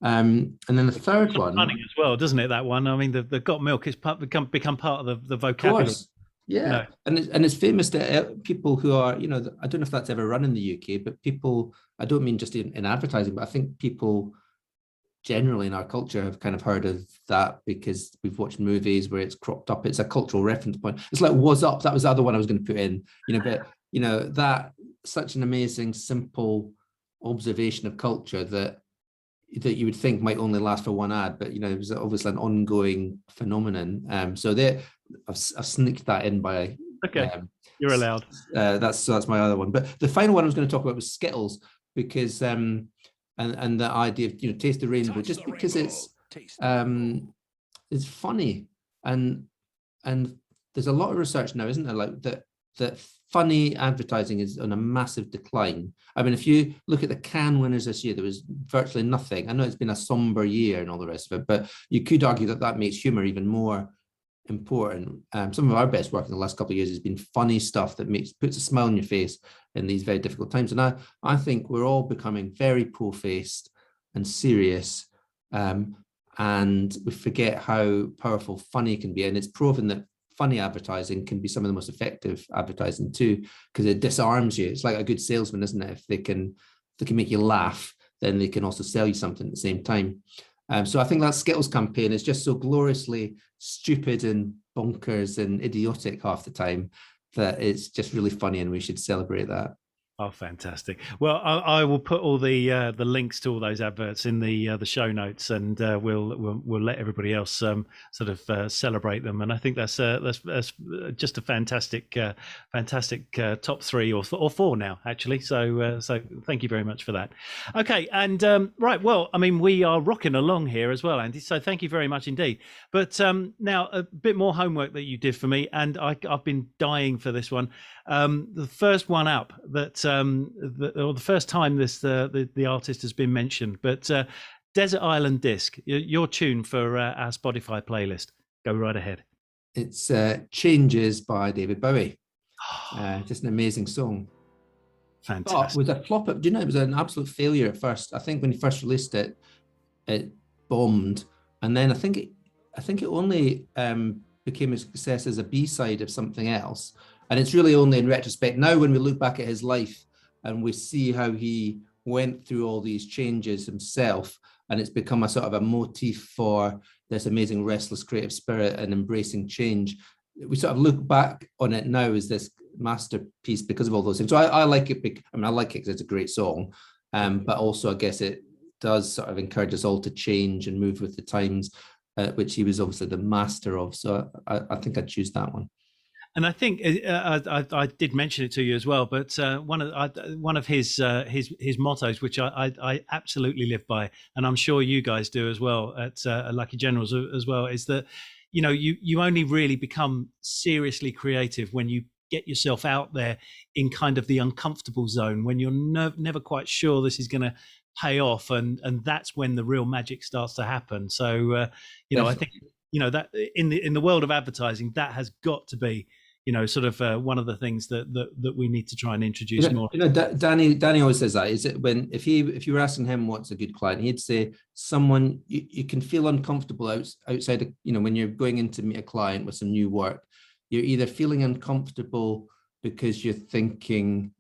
And then the third one, running as well, doesn't it? That one, the Got Milk is become part of the vocabulary. Of course. Yeah, and it's famous to people who are, I don't know if that's ever run in the UK, but people, I don't mean just in advertising, but I think people generally in our culture have kind of heard of that because we've watched movies where it's cropped up. It's a cultural reference point. It's like "Was Up." That was the other one I was going to put in. But that such an amazing, simple observation of culture that you would think might only last for one ad, but it was obviously an ongoing phenomenon. So I've sneaked that in by. Okay, you're allowed. That's my other one. But the final one I was going to talk about was Skittles, because and the idea of taste the rainbow, just because it's funny, and there's a lot of research now, isn't there, like that funny advertising is on a massive decline. If you look at the Cannes winners this year, there was virtually nothing. I know it's been a somber year and all the rest of it, but you could argue that makes humor even more important. Some of our best work in the last couple of years has been funny stuff that puts a smile on your face in these very difficult times. And I think we're all becoming very po-faced and serious, and we forget how powerful funny can be. And it's proven that funny advertising can be some of the most effective advertising too, because it disarms you. It's like a good salesman, isn't it? If they can make you laugh, then they can also sell you something at the same time. So I think that Skittles campaign is just so gloriously stupid and bonkers and idiotic half the time that it's just really funny, and we should celebrate that. Oh, fantastic! Well, I will put all the links to all those adverts in the show notes, and we'll let everybody else sort of celebrate them. And I think that's just a fantastic top three or four now, actually. So thank you very much for that. Okay, and right, well, I mean, we are rocking along here as well, Andy. So thank you very much indeed. But now a bit more homework that you did for me, and I've been dying for this one. The first one up that or the first time the artist has been mentioned, but Desert Island Disc, your tune for our Spotify playlist. Go right ahead. It's Changes by David Bowie. Just an amazing song. Fantastic. But with a flop, do you know, it was an absolute failure at first. I think when he first released it, it bombed, and then I think it only became a success as a B-side of something else. And it's really only in retrospect now, when we look back at his life and we see how he went through all these changes himself, and it's become a sort of a motif for this amazing restless creative spirit and embracing change. We sort of look back on it now as this masterpiece because of all those things. So I like it. I like it because it's a great song, but also I guess it does sort of encourage us all to change and move with the times, which he was obviously the master of. So I think I'd choose that one. And I think I did mention it to you as well, but one of his mottos, which I absolutely live by, and I'm sure you guys do as well at Lucky Generals as well, is that you only really become seriously creative when you get yourself out there in kind of the uncomfortable zone, when you're never quite sure this is going to pay off, and that's when the real magic starts to happen. So I think that in the world of advertising, that has got to be sort of one of the things that we need to try and introduce more. Danny always says that. Is it if you were asking him what's a good client, he'd say someone you can feel uncomfortable outside of, when you're going in to meet a client with some new work, you're either feeling uncomfortable because you're thinking,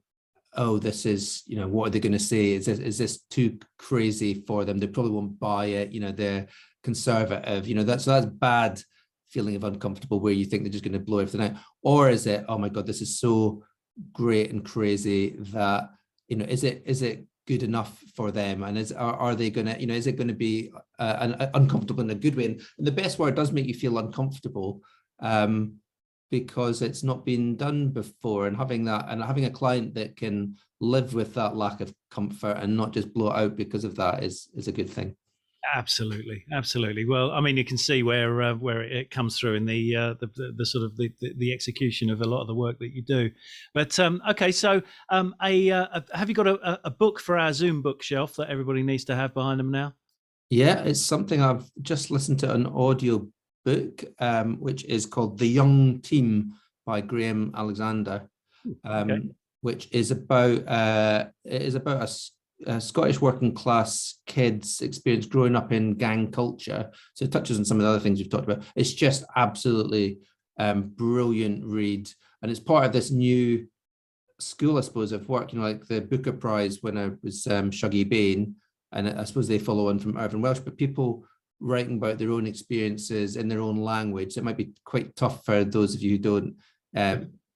oh, this is, what are they going to say? Is this too crazy for them? They probably won't buy it. They're conservative. That's bad feeling of uncomfortable, where you think they're just going to blow everything out. Or is it, oh my God, this is so great and crazy that, is it good enough for them? And are they going to, is it going to be uncomfortable in a good way? And the best word does make you feel uncomfortable, because it's not been done before, and having a client that can live with that lack of comfort and not just blow it out because of that is a good thing. Absolutely. Well, I mean, you can see where it comes through in the sort of the execution of a lot of the work that you do. But okay, so have you got a book for our Zoom bookshelf that everybody needs to have behind them now? Yeah, it's something I've just listened to, an audio book, which is called The Young Team by Graham Alexander, which is about a Scottish working class kid's experience growing up in gang culture. So it touches on some of the other things we've talked about. It's just absolutely brilliant read, and it's part of this new school, I suppose, of work. Like the Booker Prize winner was Shuggie Bain, and I suppose they follow on from Irvine Welsh, but people writing about their own experiences in their own language. It might be quite tough for those of you who don't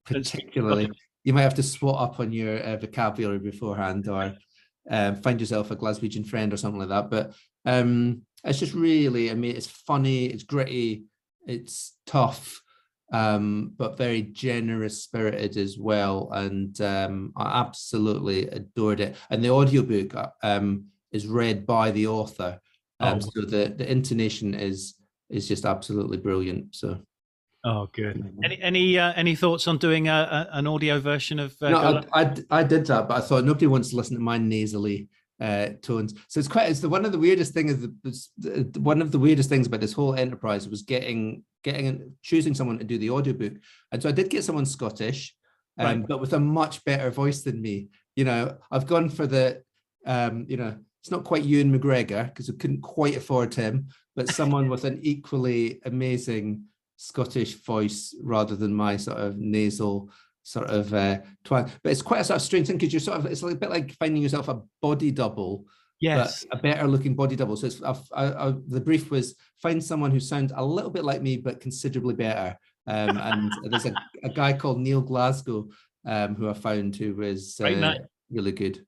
particularly. You might have to swat up on your vocabulary beforehand, or find yourself a Glaswegian friend or something like that. But it's just really, it's funny, it's gritty, it's tough, but very generous spirited as well. And I absolutely adored it. And the audiobook is read by the author. So the intonation is just absolutely brilliant. So. Oh, good. Any thoughts on doing an audio version of? No, I did that, but I thought nobody wants to listen to my nasally tones. So it's one of the weirdest things. One of the weirdest things about this whole enterprise was choosing someone to do the audiobook, and so I did get someone Scottish, right, but with a much better voice than me. I've gone for the, it's not quite Ewan McGregor because I couldn't quite afford him, but someone with an equally amazing Scottish voice rather than my sort of nasal sort of twang. But it's quite a sort of strange thing, because you're sort of, it's a bit like finding yourself a body double but Yes. a better looking body double. So the brief was find someone who sounds a little bit like me, but considerably better. And there's a guy called Neil Glasgow who I found who was Great name. really good.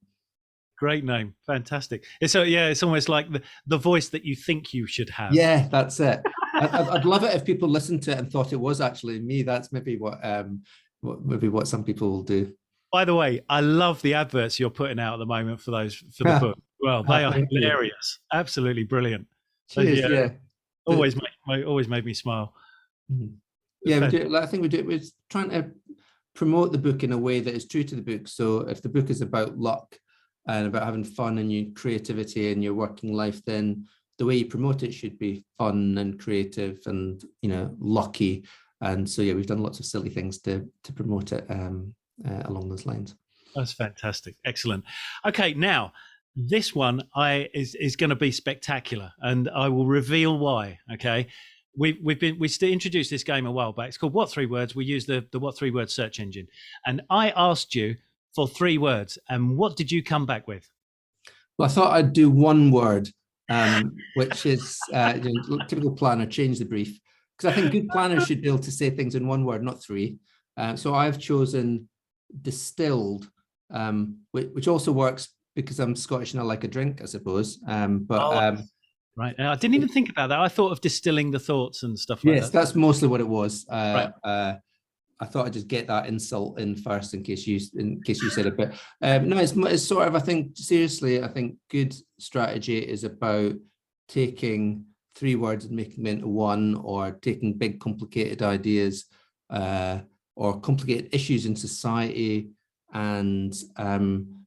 Great name. Fantastic. It's almost like the voice that you think you should have. Yeah, that's it. I'd love it if people listened to it and thought it was actually me. That's maybe what some people will do. By the way, I love the adverts you're putting out at the moment for the book. Well, they are hilarious. Absolutely brilliant. Cheers. Yeah. Always made me smile. Yeah, we do. I think we do. We're trying to promote the book in a way that is true to the book. So if the book is about luck and about having fun and your creativity in your working life, then the way you promote it should be fun and creative and, lucky. And so, yeah, we've done lots of silly things to promote it along those lines. That's fantastic. Excellent. Okay, now this one is going to be spectacular, and I will reveal why. Okay, we introduced this game a while back. It's called What Three Words. We use the What Three Words search engine, and I asked you for 3 words, and what did you come back with? Well, I thought I'd do one word, which is typical planner, change the brief, because I think good planners should be able to say things in 1 word, not 3. So I've chosen distilled, which also works because I'm Scottish and I like a drink, I suppose. Right. I didn't even think about that. I thought of distilling the thoughts and stuff like that. Yes, that's mostly what it was. Right. I thought I'd just get that insult in first in case you said it. But no, it's sort of, I think, seriously, I think good strategy is about taking 3 words and making them into 1, or taking big complicated ideas or complicated issues in society and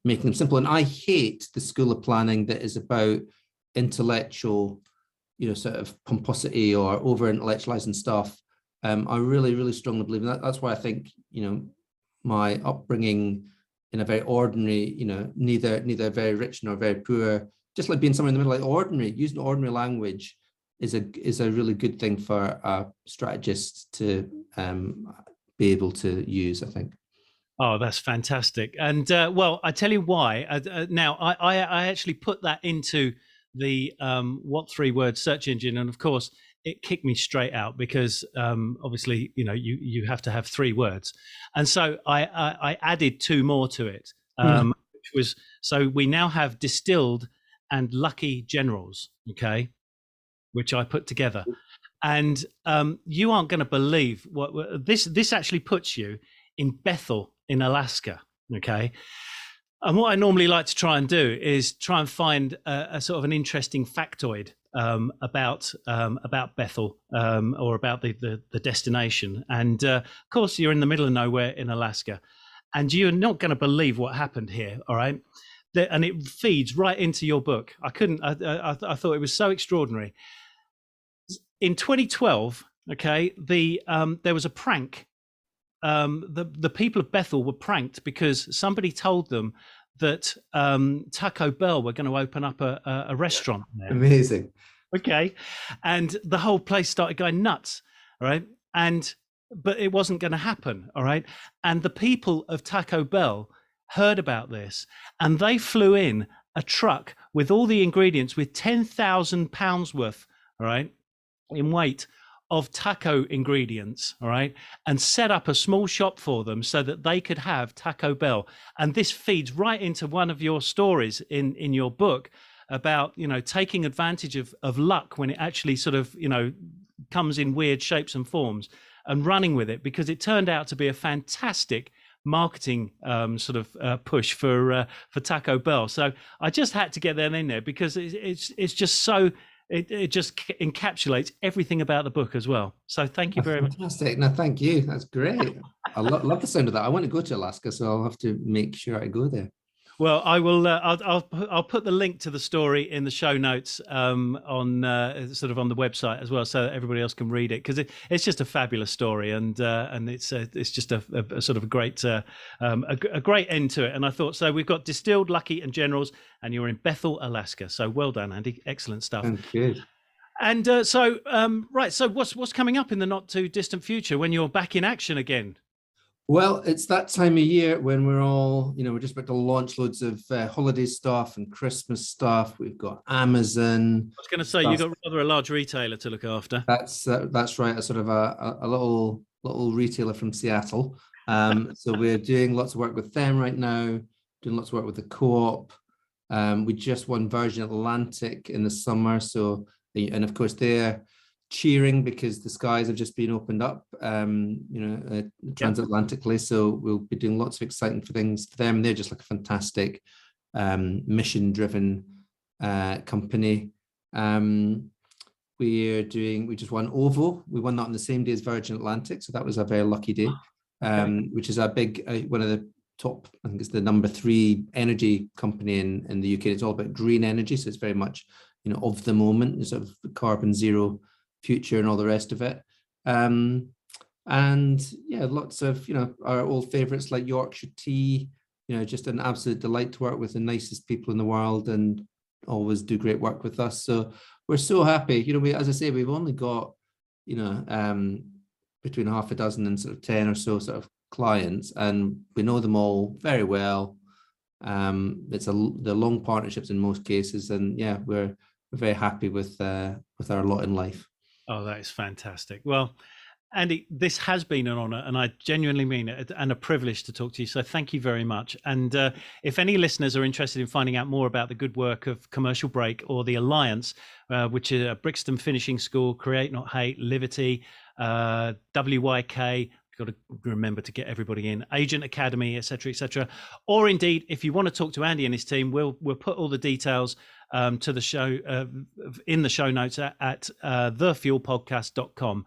making them simple. And I hate the school of planning that is about intellectual, sort of pomposity or over intellectualizing stuff. I really, really strongly believe in that. That's why I think, my upbringing in a very ordinary, neither very rich nor very poor, just like being somewhere in the middle, like ordinary, using ordinary language is a really good thing for a strategist to be able to use, I think. Oh, that's fantastic. And well, I tell you why. Now, I actually put that into the What Three Words search engine, and of course, it kicked me straight out because obviously, you have to have 3 words, and so I added 2 more to it, which was, so we now have distilled and lucky generals, okay, which I put together, and you aren't going to believe what this actually puts you in Bethel in Alaska, okay. And what I normally like to try and do is try and find a sort of an interesting factoid about Bethel or about the destination. And of course, you're in the middle of nowhere in Alaska, and you're not going to believe what happened here. All right, and it feeds right into your book. I thought it was so extraordinary. In 2012, okay, there was a prank. The people of Bethel were pranked because somebody told them that Taco Bell were going to open up a restaurant there. Amazing. Okay, and the whole place started going nuts. All right, but it wasn't going to happen. All right, and the people of Taco Bell heard about this, and they flew in a truck with all the ingredients, with 10,000 pounds worth, all right, in weight, of taco ingredients, all right, and set up a small shop for them so that they could have Taco Bell. And this feeds right into one of your stories in your book about, taking advantage of luck when it actually sort of, comes in weird shapes and forms, and running with it, because it turned out to be a fantastic marketing push for Taco Bell. So I just had to get that in there because it's just so. It just encapsulates everything about the book as well. So thank you very much. Fantastic. No, thank you. That's great. I love the sound of that. I want to go to Alaska, so I'll have to make sure I go there. Well, I will. I'll put the link to the story in the show notes on sort of on the website as well, so that everybody else can read it, because it's just a fabulous story, and it's just a sort of a great end to it. And I thought, so we've got distilled, lucky, and generals, and you're in Bethel, Alaska. So well done, Andy. Excellent stuff. Thank you. And right. So what's coming up in the not too distant future when you're back in action again? Well, it's that time of year when we're all, we're just about to launch loads of holiday stuff and Christmas stuff. We've got Amazon I was going to say, you've stuff. got rather a large retailer to look after. That's right. A sort of a little retailer from Seattle. So we're doing lots of work with them right now. Doing lots of work with the co-op. We just won Virgin Atlantic in the summer. So, and of course they're cheering because the skies have just been opened up, transatlantically. So we'll be doing lots of exciting things for them. They're just like a fantastic mission-driven company. We just won OVO. We won that on the same day as Virgin Atlantic, so that was a very lucky day. Which is a big one of the top, I think it's the number 3 energy company in the UK. It's all about green energy, so it's very much of the moment, sort of carbon zero future and all the rest of it. And yeah, lots of our old favorites like Yorkshire Tea. Just an absolute delight to work with the nicest people in the world and always do great work with us. So we're so happy. As I say, we've only got between half a dozen and sort of 10 or so sort of clients, and we know them all very well. They're long partnerships in most cases, and yeah, we're very happy with our lot in life. Oh, that is fantastic. Well, Andy, this has been an honor, and I genuinely mean it, and a privilege to talk to you. So thank you very much. And if any listeners are interested in finding out more about the good work of Commercial Break or the Alliance, which is Brixton Finishing School, Create Not Hate, Liberty, WYK, got to remember to get everybody in, Agent Academy, etc., or indeed, if you want to talk to Andy and his team, we'll put all the details to the show in the show notes at thefuelpodcast.com.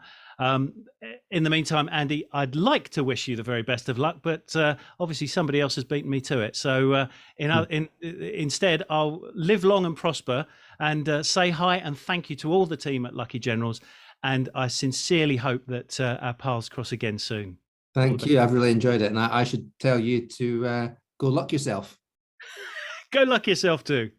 In the meantime, Andy, I'd like to wish you the very best of luck, but obviously somebody else has beaten me to it. So instead, I'll live long and prosper, and say hi and thank you to all the team at Lucky Generals. And I sincerely hope that our paths cross again soon. Thank you. I've really enjoyed it. And I should tell you to go luck yourself. Go luck yourself too.